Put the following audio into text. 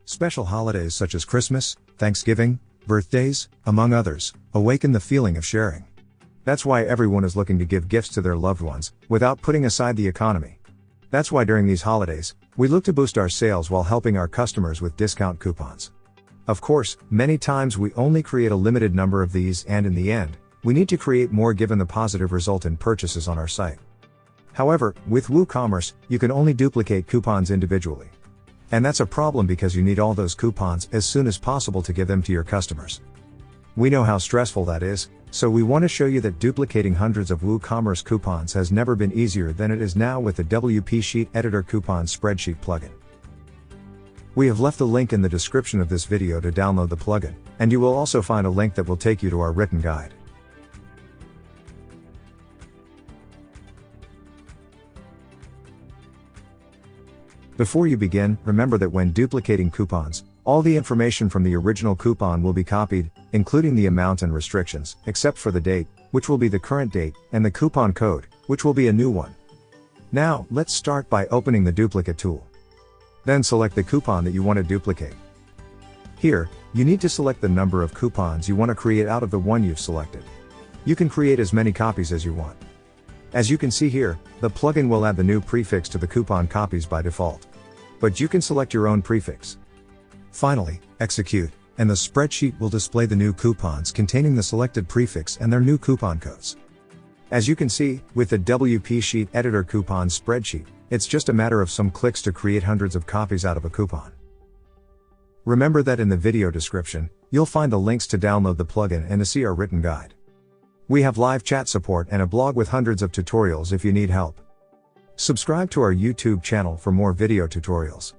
Special holidays such as Christmas, Thanksgiving, birthdays, among others, awaken the feeling of sharing. That's why everyone is looking to give gifts to their loved ones, without putting aside the economy. That's why during these holidays, we look to boost our sales while helping our customers with discount coupons. Of course, many times we only create a limited number of these, and in the end, we need to create more given the positive result in purchases on our site. However, with WooCommerce, you can only duplicate coupons individually. And that's a problem because you need all those coupons as soon as possible to give them to your customers. We know how stressful that is, so we want to show you that duplicating hundreds of WooCommerce coupons has never been easier than it is now with the WP Sheet Editor Coupon Spreadsheet plugin. We have left the link in the description of this video to download the plugin, and you will also find a link that will take you to our written guide. Before you begin, remember that when duplicating coupons, all the information from the original coupon will be copied, including the amount and restrictions, except for the date, which will be the current date, and the coupon code, which will be a new one. Now, let's start by opening the duplicate tool. Then select the coupon that you want to duplicate. Here, you need to select the number of coupons you want to create out of the one you've selected. You can create as many copies as you want. As you can see here, the plugin will add the new prefix to the coupon copies by default. But you can select your own prefix. Finally, execute, and the spreadsheet will display the new coupons containing the selected prefix and their new coupon codes. As you can see, with the WP Sheet Editor Coupon Spreadsheet, it's just a matter of some clicks to create hundreds of copies out of a coupon. Remember that in the video description, you'll find the links to download the plugin and to see our written guide. We have live chat support and a blog with hundreds of tutorials if you need help. Subscribe to our YouTube channel for more video tutorials.